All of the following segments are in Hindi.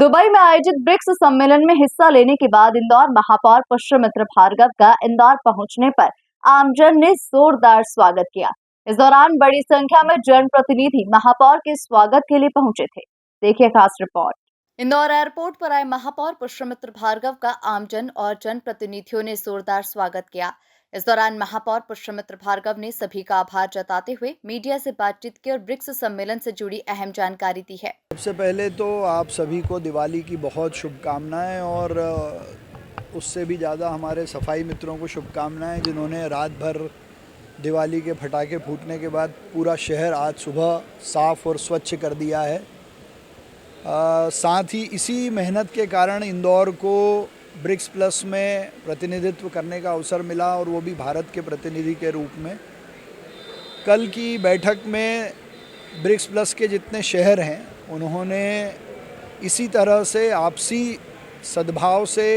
दुबई में आयोजित ब्रिक्स सम्मेलन में हिस्सा लेने के बाद इंदौर महापौर पुष्यमित्र भार्गव का इंदौर पहुंचने पर आमजन ने जोरदार स्वागत किया। इस दौरान बड़ी संख्या में जनप्रतिनिधि महापौर के स्वागत के लिए पहुंचे थे। देखिए खास रिपोर्ट। इंदौर एयरपोर्ट पर आए महापौर पुष्यमित्र भार्गव का आमजन और जनप्रतिनिधियों ने जोरदार स्वागत किया। इस दौरान महापौर पुष्यमित्र भार्गव ने सभी का आभार जताते हुए मीडिया से बातचीत की और ब्रिक्स सम्मेलन से जुड़ी अहम जानकारी दी है। सबसे पहले तो आप सभी को दिवाली की बहुत शुभकामनाएं और उससे भी ज़्यादा हमारे सफाई मित्रों को शुभकामनाएं, जिन्होंने रात भर दिवाली के पटाखे फूटने के बाद पूरा शहर आज सुबह साफ़ और स्वच्छ कर दिया है। साथ ही इसी मेहनत के कारण इंदौर को ब्रिक्स प्लस में प्रतिनिधित्व करने का अवसर मिला, और वो भी भारत के प्रतिनिधि के रूप में। कल की बैठक में ब्रिक्स प्लस के जितने शहर हैं, उन्होंने इसी तरह से आपसी सद्भाव से,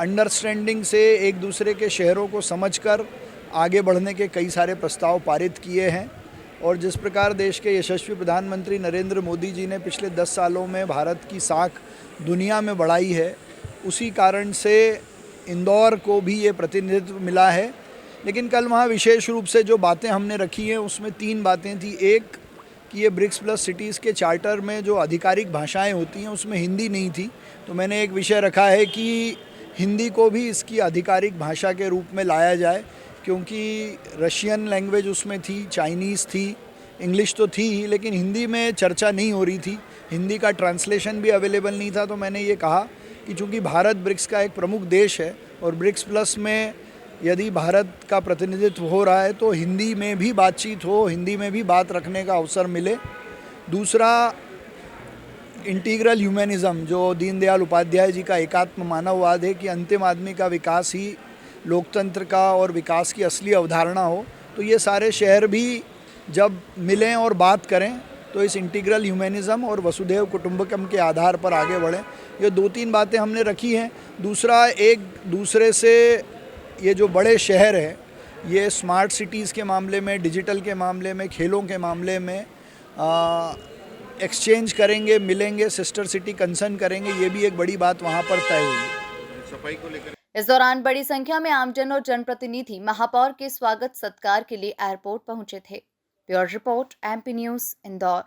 अंडरस्टैंडिंग से एक दूसरे के शहरों को समझकर आगे बढ़ने के कई सारे प्रस्ताव पारित किए हैं। और जिस प्रकार देश के यशस्वी प्रधानमंत्री नरेंद्र मोदी जी ने पिछले 10 सालों में भारत की साख दुनिया में बढ़ाई है, उसी कारण से इंदौर को भी ये प्रतिनिधित्व मिला है। लेकिन कल वहाँ विशेष रूप से जो बातें हमने रखी हैं, उसमें 3 बातें थी। एक, कि ये ब्रिक्स प्लस सिटीज़ के चार्टर में जो आधिकारिक भाषाएं होती हैं, उसमें हिंदी नहीं थी, तो मैंने एक विषय रखा है कि हिंदी को भी इसकी आधिकारिक भाषा के रूप में लाया जाए, क्योंकि रशियन लैंग्वेज उसमें थी, चाइनीज़ थी, इंग्लिश तो थी ही, लेकिन हिंदी में चर्चा नहीं हो रही थी, हिंदी का ट्रांसलेशन भी अवेलेबल नहीं था। तो मैंने ये कहा कि चूँकि भारत ब्रिक्स का एक प्रमुख देश है और ब्रिक्स प्लस में यदि भारत का प्रतिनिधित्व हो रहा है, तो हिंदी में भी बातचीत हो, हिंदी में भी बात रखने का अवसर मिले। दूसरा, इंटीग्रल ह्यूमनिज़म, जो दीनदयाल उपाध्याय जी का एकात्म मानववाद है कि अंतिम आदमी का विकास ही लोकतंत्र का और विकास की असली अवधारणा हो, तो ये सारे शहर भी जब मिलें और बात करें तो इस इंटीग्रल ह्यूमनिज़म और वसुधैव कुटुंबकम के आधार पर आगे बढ़ें। ये 2-3 बातें हमने रखी हैं। दूसरा, एक दूसरे से ये जो बड़े शहर हैं, ये स्मार्ट सिटीज़ के मामले में, डिजिटल के मामले में, खेलों के मामले में एक्सचेंज करेंगे, मिलेंगे, सिस्टर सिटी कंसर्न करेंगे। ये भी एक बड़ी बात वहाँ पर तय हुई। सफाई को लेकर इस दौरान बड़ी संख्या में आमजन और जनप्रतिनिधि महापौर के स्वागत सत्कार के लिए एयरपोर्ट पहुंचे थे। Bureau report, MP news, Indore.